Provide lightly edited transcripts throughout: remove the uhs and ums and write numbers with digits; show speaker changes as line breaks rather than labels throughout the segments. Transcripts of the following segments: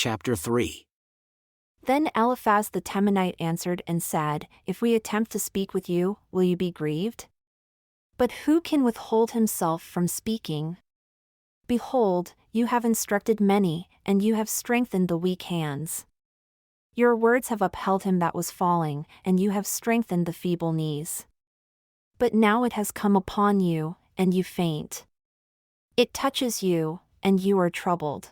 chapter 3.
Then Eliphaz the Temanite answered and said, If we attempt to speak with you, will you be grieved? But who can withhold himself from speaking? Behold, you have instructed many, and you have strengthened the weak hands. Your words have upheld him that was falling, and you have strengthened the feeble knees. But now it has come upon you, and you faint. It touches you, and you are troubled.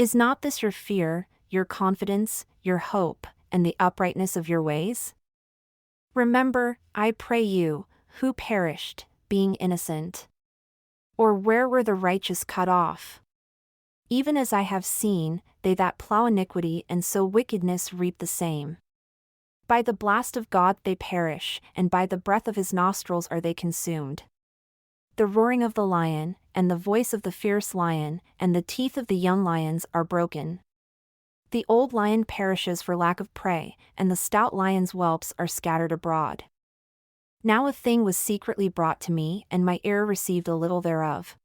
Is not this your fear, your confidence, your hope, and the uprightness of your ways? Remember, I pray you, who perished, being innocent. Or where were the righteous cut off? Even as I have seen, they that plow iniquity and sow wickedness reap the same. By the blast of God they perish, and by the breath of his nostrils are they consumed. The roaring of the lion, and the voice of the fierce lion, and the teeth of the young lions are broken. The old lion perishes for lack of prey, and the stout lion's whelps are scattered abroad. Now a thing was secretly brought to me, and my ear received a little thereof.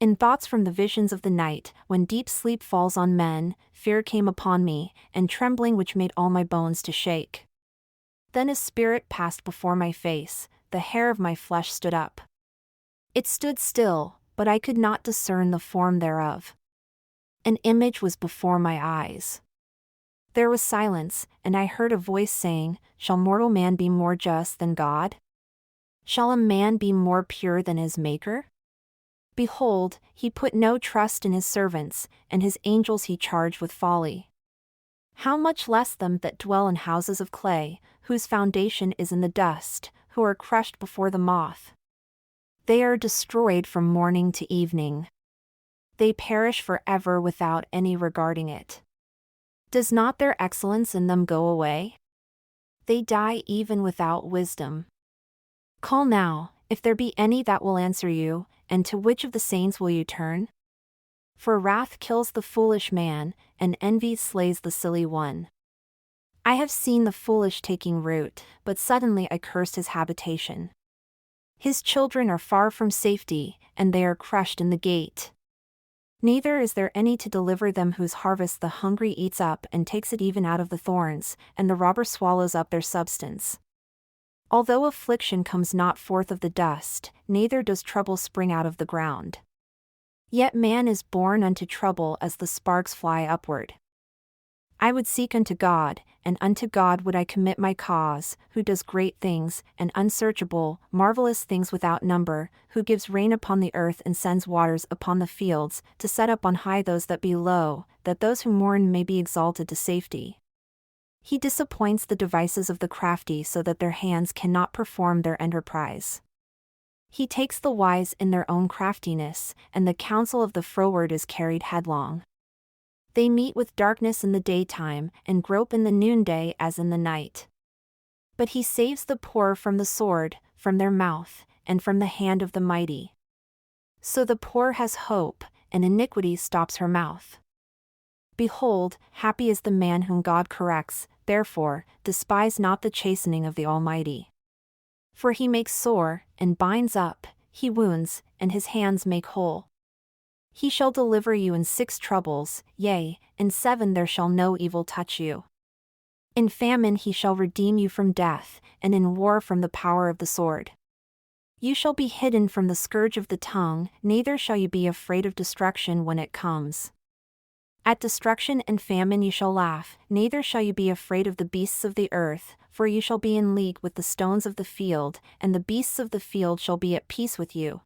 In thoughts from the visions of the night, when deep sleep falls on men, fear came upon me, and trembling which made all my bones to shake. Then a spirit passed before my face, the hair of my flesh stood up. It stood still, but I could not discern the form thereof. An image was before my eyes. There was silence, and I heard a voice saying, Shall mortal man be more just than God? Shall a man be more pure than his Maker? Behold, he put no trust in his servants, and his angels he charged with folly. How much less them that dwell in houses of clay, whose foundation is in the dust, who are crushed before the moth. They are destroyed from morning to evening. They perish forever without any regarding it. Does not their excellence in them go away? They die even without wisdom. Call now, if there be any that will answer you, and to which of the saints will you turn? For wrath kills the foolish man, and envy slays the silly one. I have seen the foolish taking root, but suddenly I cursed his habitation. His children are far from safety, and they are crushed in the gate. Neither is there any to deliver them whose harvest the hungry eats up and takes it even out of the thorns, and the robber swallows up their substance. Although affliction comes not forth of the dust, neither does trouble spring out of the ground. Yet man is born unto trouble as the sparks fly upward. I would seek unto God, and unto God would I commit my cause, who does great things, and unsearchable, marvelous things without number, who gives rain upon the earth and sends waters upon the fields, to set up on high those that be low, that those who mourn may be exalted to safety. He disappoints the devices of the crafty so that their hands cannot perform their enterprise. He takes the wise in their own craftiness, and the counsel of the froward is carried headlong. They meet with darkness in the daytime, and grope in the noonday as in the night. But he saves the poor from the sword, from their mouth, and from the hand of the mighty. So the poor has hope, and iniquity stops her mouth. Behold, happy is the man whom God corrects, therefore, despise not the chastening of the Almighty. For he makes sore, and binds up, he wounds, and his hands make whole. He shall deliver you in 6 troubles, yea, in 7 there shall no evil touch you. In famine he shall redeem you from death, and in war from the power of the sword. You shall be hidden from the scourge of the tongue, neither shall you be afraid of destruction when it comes. At destruction and famine you shall laugh, neither shall you be afraid of the beasts of the earth, for you shall be in league with the stones of the field, and the beasts of the field shall be at peace with you.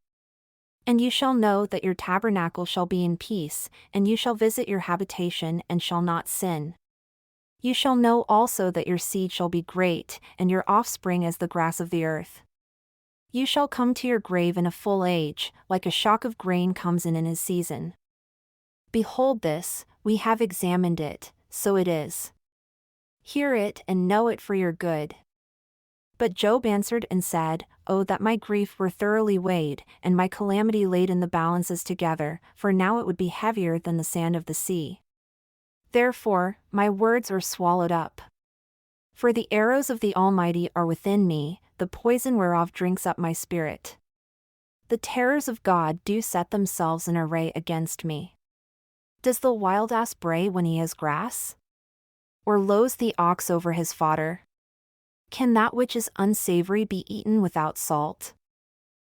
And you shall know that your tabernacle shall be in peace, and you shall visit your habitation and shall not sin. You shall know also that your seed shall be great, and your offspring as the grass of the earth. You shall come to your grave in a full age, like a shock of grain comes in his season. Behold this, we have examined it, so it is. Hear it and know it for your good. But Job answered and said, Oh, that my grief were thoroughly weighed, and my calamity laid in the balances together, for now it would be heavier than the sand of the sea. Therefore, my words are swallowed up. For the arrows of the Almighty are within me, the poison whereof drinks up my spirit. The terrors of God do set themselves in array against me. Does the wild ass bray when he has grass? Or lows the ox over his fodder? Can that which is unsavory be eaten without salt?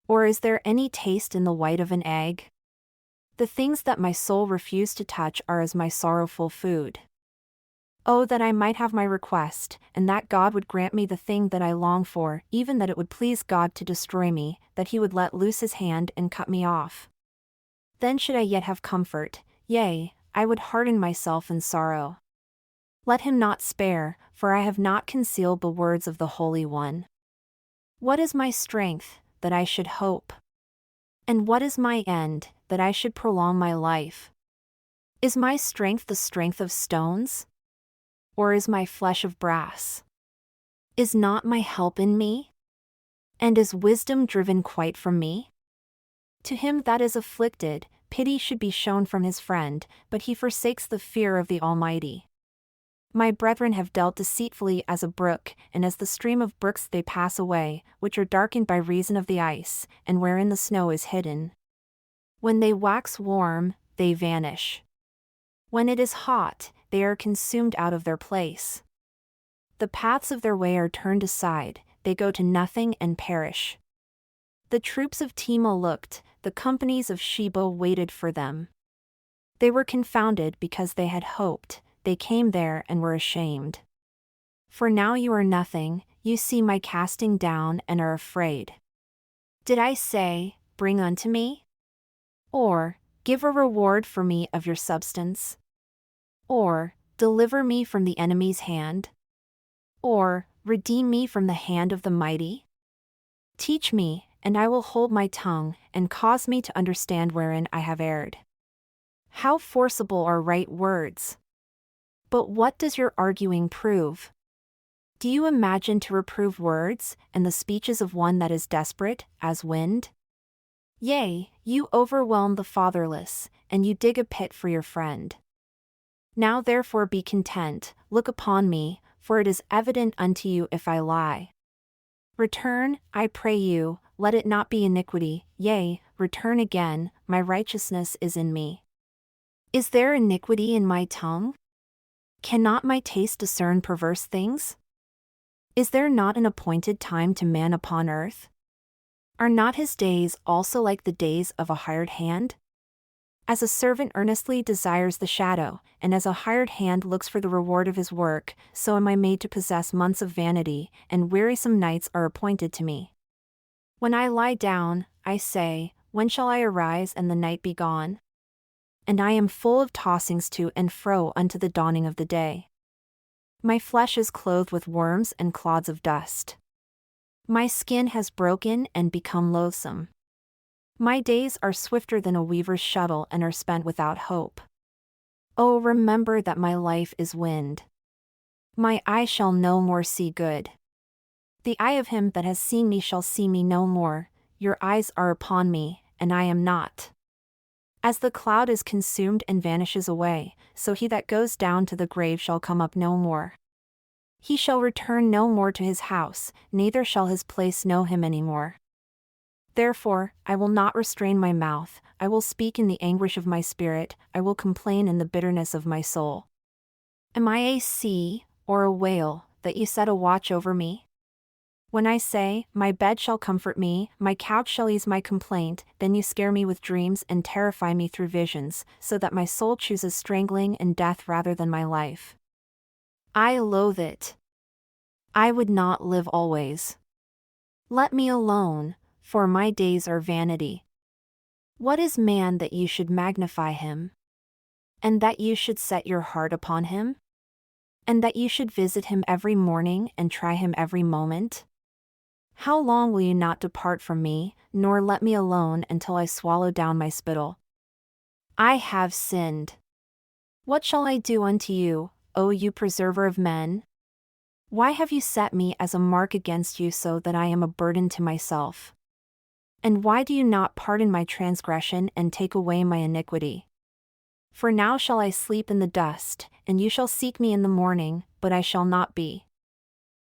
Or is there any taste in the white of an egg? The things that my soul refused to touch are as my sorrowful food. Oh, that I might have my request, and that God would grant me the thing that I long for, even that it would please God to destroy me, that he would let loose his hand and cut me off. Then should I yet have comfort, yea, I would harden myself in sorrow. Let him not spare, for I have not concealed the words of the Holy One. What is my strength, that I should hope? And what is my end, that I should prolong my life? Is my strength the strength of stones? Or is my flesh of brass? Is not my help in me? And is wisdom driven quite from me? To him that is afflicted, pity should be shown from his friend, but he forsakes the fear of the Almighty. My brethren have dealt deceitfully as a brook, and as the stream of brooks they pass away, which are darkened by reason of the ice, and wherein the snow is hidden. When they wax warm, they vanish. When it is hot, they are consumed out of their place. The paths of their way are turned aside, they go to nothing and perish. The troops of Tema looked, the companies of Sheba waited for them. They were confounded because they had hoped, they came there and were ashamed. For now you are nothing, you see my casting down and are afraid. Did I say, bring unto me? Or, give a reward for me of your substance? Or, deliver me from the enemy's hand? Or, redeem me from the hand of the mighty? Teach me, and I will hold my tongue, and cause me to understand wherein I have erred. How forcible are right words! But what does your arguing prove? Do you imagine to reprove words, and the speeches of one that is desperate, as wind? Yea, you overwhelm the fatherless, and you dig a pit for your friend. Now therefore be content, look upon me, for it is evident unto you if I lie. Return, I pray you, let it not be iniquity, yea, return again, my righteousness is in me. Is there iniquity in my tongue? Cannot my taste discern perverse things? Is there not an appointed time to man upon earth? Are not his days also like the days of a hired hand? As a servant earnestly desires the shadow, and as a hired hand looks for the reward of his work, so am I made to possess months of vanity, and wearisome nights are appointed to me. When I lie down, I say, when shall I arise and the night be gone? And I am full of tossings to and fro unto the dawning of the day. My flesh is clothed with worms and clods of dust. My skin has broken and become loathsome. My days are swifter than a weaver's shuttle and are spent without hope. Oh, remember that my life is wind. My eye shall no more see good. The eye of him that has seen me shall see me no more, your eyes are upon me, and I am not. As the cloud is consumed and vanishes away, so he that goes down to the grave shall come up no more. He shall return no more to his house, neither shall his place know him any more. Therefore, I will not restrain my mouth, I will speak in the anguish of my spirit, I will complain in the bitterness of my soul. Am I a sea, or a whale, that you set a watch over me? When I say, my bed shall comfort me, my couch shall ease my complaint, then you scare me with dreams and terrify me through visions, so that my soul chooses strangling and death rather than my life. I loathe it. I would not live always. Let me alone, for my days are vanity. What is man that you should magnify him? And that you should set your heart upon him? And that you should visit him every morning and try him every moment? How long will you not depart from me, nor let me alone until I swallow down my spittle? I have sinned. What shall I do unto you, O you preserver of men? Why have you set me as a mark against you so that I am a burden to myself? And why do you not pardon my transgression and take away my iniquity? For now shall I sleep in the dust, and you shall seek me in the morning, but I shall not be.